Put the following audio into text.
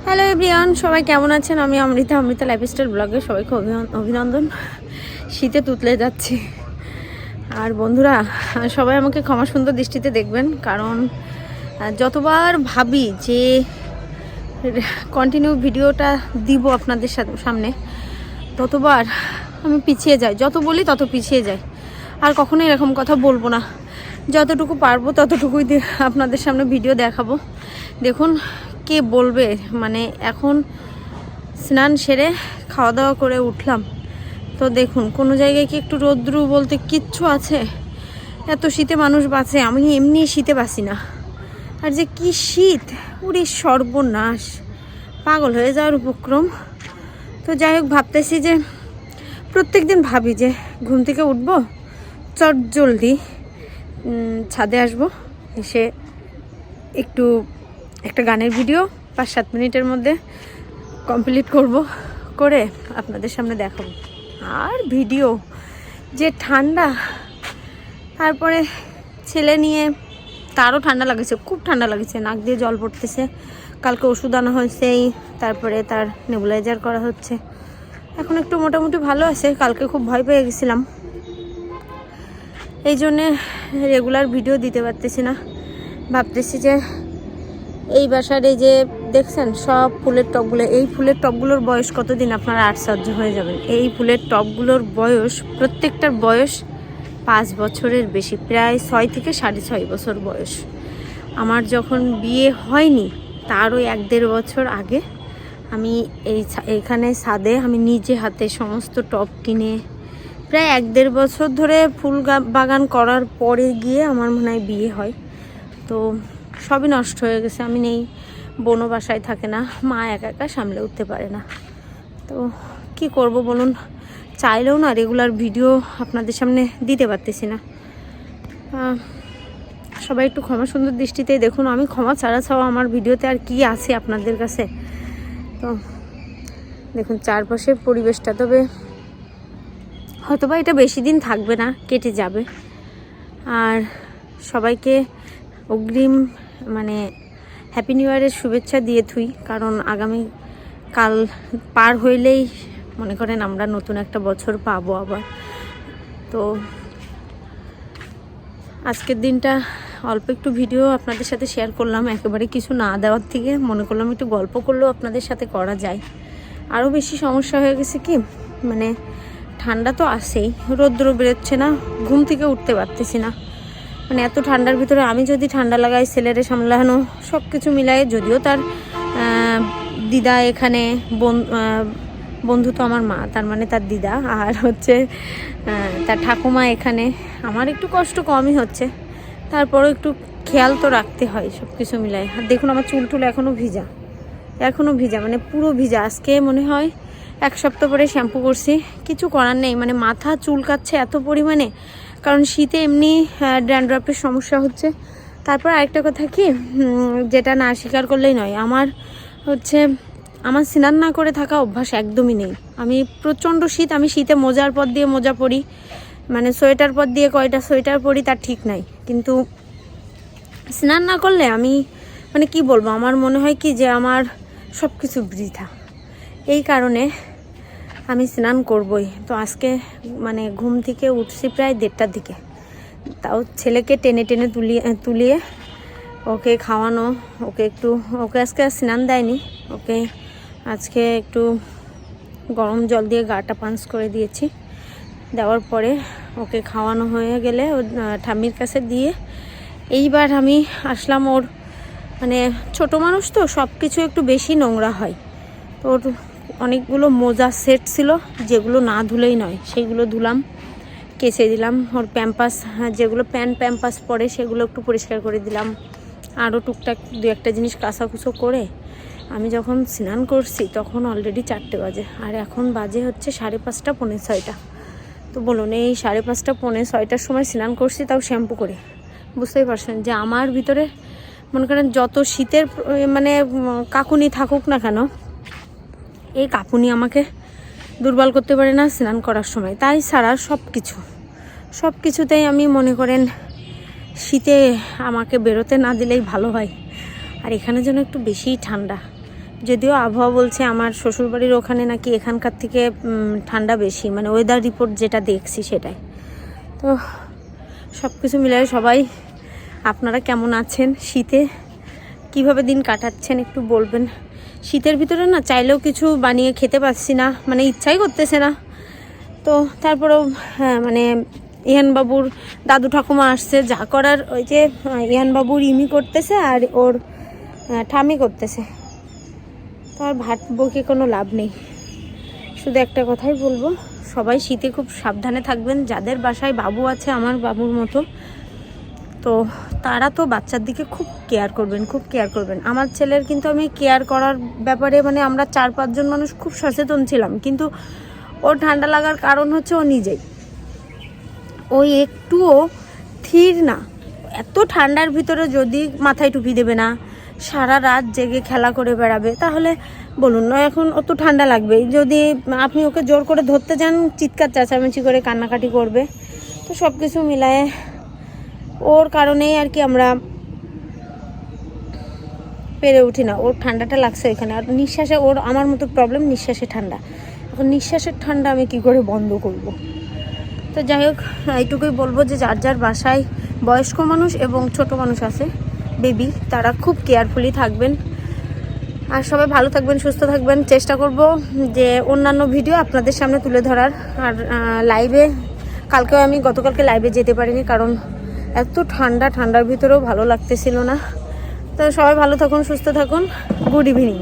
Hello everyone, সবাই কেমন আছেন? আমি অমৃতা লাইফস্টাইল ব্লগে সবাইকে অভিনন্দন। শীতে তুতলে যাচ্ছি। আর বন্ধুরা, সবাই আমাকে ক্ষমা সুন্দর দৃষ্টিতে দেখবেন, কারণ যতবার ভাবি যে কন্টিনিউ ভিডিওটা দিব আপনাদের সামনে, ততবার আমি পিছিয়ে যাই। যত বলি তত পিছিয়ে যাই। আর কখনো এরকম কথা বলবো না। যতটুকু পারবো ততটুকুই আপনাদের সামনে ভিডিও দেখাবো। দেখুন, কে বলবে, মানে এখন স্নান সেরে খাওয়া দাওয়া করে উঠলাম, তো দেখুন কোনো জায়গায় কি একটু রৌদ্রু বলতে কিচ্ছু আছে? এত শীতে মানুষ বাঁচে, আমি এমনি শীতে বাঁচি না। আর যে কি শীত, উড়ি সর্বনাশ, পাগল হয়ে যাওয়ার উপক্রম। তো যাই হোক, ভাবতেছি যে প্রত্যেক দিন ভাবি যে ঘুম থেকে উঠবো, চট জলদি ছাদে আসবো, এসে একটু একটা গানের ভিডিও 5-7 মিনিটের মধ্যে কমপ্লিট করে আপনাদের সামনে দেখাবো। আর ভিডিও যে ঠান্ডা, তারপরে ছেলে নিয়ে তারও ঠান্ডা লাগেছে, খুব ঠান্ডা লাগেছে, নাক দিয়ে জল পড়তেছে। কালকে ওষুধ আনা হয়েছে, তারপরে তার নেবুলাইজার করা হচ্ছে। এখন একটু মোটামুটি ভালো আছে, কালকে খুব ভয় পেয়ে গেছিলাম, এই জন্যে রেগুলার ভিডিও দিতে পারতেছি না। ভাবতেছি যে এই বাসার এই যে দেখছেন সব ফুলের টবগুলো, এই ফুলের টবগুলোর বয়স কতদিন আপনারা আশ্চর্য হয়ে যাবেন। এই ফুলের টবগুলোর বয়স, প্রত্যেকটার বয়স 5 বছরের বেশি, প্রায় 6 থেকে 6.5 বছর বয়স। আমার যখন বিয়ে হয়নি তারও 1-1.5 বছর আগে আমি এইখানে ছাদে আমি নিজে হাতে সমস্ত টব কিনে, প্রায় 1-1.5 বছর ধরে ফুল বাগান করার পরে গিয়ে আমার মনে হয় বিয়ে হয়। তো সবই নষ্ট হয়ে গেছে, আমি নেই, বোনও বাসায় থাকে না, মা একা একা সামলে উঠতে পারে না। তো কি করব বলুন, চাইলেও না রেগুলার ভিডিও আপনাদের সামনে দিতে পারতেছি না। সবাই একটু ক্ষমা সুন্দর দৃষ্টিতে দেখুন, আমি ক্ষমা ছাড়া আমার ভিডিওতে আর কি আছে আপনাদের কাছে। তো দেখুন চারপাশের পরিবেশটা, তবে হয়তোবা এটা বেশি দিন থাকবে না, কেটে যাবে। আর সবাইকে অগ্রিম মানে হ্যাপি নিউ ইয়ারের শুভেচ্ছা দিয়ে থুই, কারণ আগামী কাল পার হইলেই মনে করেন আমরা নতুন একটা বছর পাবো আবার। তো আজকের দিনটা অল্প একটু ভিডিও আপনাদের সাথে শেয়ার করলাম, একেবারে কিছু না দেওয়ার থেকে মনে করলাম একটু গল্প করলেও আপনাদের সাথে করা যায়। আরও বেশি সমস্যা হয়ে গেছে কি, মানে ঠান্ডা তো আসেই, রৌদ্র বেরোচ্ছে না, ঘুম থেকে উঠতে পারতেছি না। মানে এত ঠান্ডার ভিতরে আমি যদি ঠান্ডা লাগাই, ছেলেরে সামলানো, সব কিছু মিলাই, যদিও তার দিদা এখানে, বন্ধু তো আমার মা, তার মানে তার দিদা, আর হচ্ছে তার ঠাকুমা এখানে, আমার একটু কষ্ট কমই হচ্ছে, তারপরেও একটু খেয়াল তো রাখতে হয় সব কিছু মিলাই। আর দেখুন আমার চুল এখনও ভিজা, মানে পুরো ভিজা। আজকে মনে হয় 1 সপ্তাহ পরে শ্যাম্পু করছি, কিছু করার নেই, মানে মাথা চুলকাচ্ছে এত পরিমাণে, কারণ শীতে এমনি ড্যান্ড্রাফের সমস্যা হচ্ছে। তারপর আরেকটা কথা কি, যেটা না স্বীকার করলেই নয়, আমার স্নান না করে থাকা অভ্যাস একদমই নেই। আমি প্রচণ্ড শীত, আমি শীতে মোজার পর দিয়ে মোজা পরি, মানে সোয়েটার পর দিয়ে কয়টা সোয়েটার পরি তার ঠিক নাই, কিন্তু স্নান না করলে আমি মানে কি বলবো, আমার মনে হয় কি যে আমার সব কিছু বৃথা। এই কারণে আমি স্নান করবই। তো আজকে মানে ঘুম থেকে উঠছি প্রায় 1:30টার দিকে, তাও ছেলেকে টেনে তুলিয়ে ওকে খাওয়ানো, ওকে আজকে আর স্নান দেয়নি, ওকে আজকে একটু গরম জল দিয়ে গাটা পাঞ্চ করে দিয়েছি। দেওয়ার পরে ওকে খাওয়ানো হয়ে গেলে ওর ঠাম্মির কাছে দিয়ে এইবার আমি আসলাম। ওর মানে ছোট মানুষ তো, সব কিছু একটু বেশি নোংরা হয়, তো ওর অনেকগুলো মোজা সেট ছিল, যেগুলো না ধুলেই নয়, সেইগুলো ধুলাম, কেচে দিলাম। ওর প্যাম্পাস, যেগুলো প্যাম্পাস পরে সেগুলো একটু পরিষ্কার করে দিলাম। আরও টুকটাক 2-1টা জিনিস কাঁচাকুচো করে আমি যখন স্নান করছি তখন অলরেডি 4টে বাজে, আর এখন বাজে হচ্ছে 5:30, 5:45। তো বলুন, এই 5:30, 5:45টার সময় স্নান করছি, তাও শ্যাম্পু করে। বুঝতেই পারছেন যে আমার ভিতরে মনে করেন যত শীতের মানে কাঁপুনি থাকুক না কেন, এই কাঁপুনি আমাকে দুর্বল করতে পারে না স্নান করার সময়। তাই ছাড়া সব কিছুতেই আমি মনে করেন শীতে আমাকে বেরোতে না দিলেই ভালো হয়। আর এখানে যেন একটু বেশিই ঠান্ডা, যদিও আবহাওয়া বলছে আমার শ্বশুরবাড়ির ওখানে নাকি এখানকার থেকে ঠান্ডা বেশি, মানে ওয়েদার রিপোর্ট যেটা দেখছি সেটাই। তো সব কিছু মিলিয়ে সবাই আপনারা কেমন আছেন, শীতে কিভাবে দিন কাটাচ্ছেন একটু বলবেন। শীতের ভিতরে না চাইলেও কিছু বানিয়ে খেতে পারছি না, মানে ইচ্ছাই করতেছে না। তো তারপরেও হ্যাঁ মানে ইহানবাবুর দাদু ঠাকুমা আসছে, যা করার ওই যে ইহানবাবুর ইমি করতেছে আর ওর ঠামি করতেছে, তো আর ভাত বকে কোনো লাভ নেই। শুধু একটা কথাই বলবো, সবাই শীতে খুব সাবধানে থাকবেন। যাদের বাসায় বাবু আছে আমার বাবুর মতো, তো তারা তো বাচ্চার দিকে খুব কেয়ার করবেন, খুব কেয়ার করবেন। আমার ছেলের কিন্তু আমি কেয়ার করার ব্যাপারে মানে আমরা 4-5 জন মানুষ খুব সচেতন ছিলাম, কিন্তু ওর ঠান্ডা লাগার কারণ হচ্ছে ও নিজেই, ওই একটুও স্থির না। এত ঠান্ডার ভিতরে যদি মাথায় টুপি দেবে না, সারা রাত জেগে খেলা করে বেড়াবে, তাহলে বলুন না এখন অত ঠান্ডা লাগবেই। যদি আপনি ওকে জোর করে ধরতে যান, চিৎকার চেঁচামেচি করে কান্নাকাটি করবে। তো সব কিছু মিলায়ে ওর কারণেই আর কি আমরা পেরে উঠি না। ওর ঠান্ডাটা লাগছে এখানে, আর নিঃশ্বাসে ওর আমার মতো প্রবলেম, নিঃশ্বাসে ঠান্ডা। এখন নিঃশ্বাসের ঠান্ডা আমি কি করে বন্ধ করব? তো যাই হোক, এইটুকুই বলবো যে যার যার বাসায় বয়স্ক মানুষ এবং ছোট মানুষ আছে, বেবি, তারা খুব কেয়ারফুলি থাকবেন। আর সবাই ভালো থাকবেন, সুস্থ থাকবেন। চেষ্টা করব যে অন্যান্য ভিডিও আপনাদের সামনে তুলে ধরার। আর লাইভে কালকেও আমি গতকালকে লাইভে যেতে পারিনি, কারণ এত ঠান্ডার ভিতরেও ভালো লাগতেছিল না। তো সবাই ভালো থাকুন, সুস্থ থাকুন। Good evening.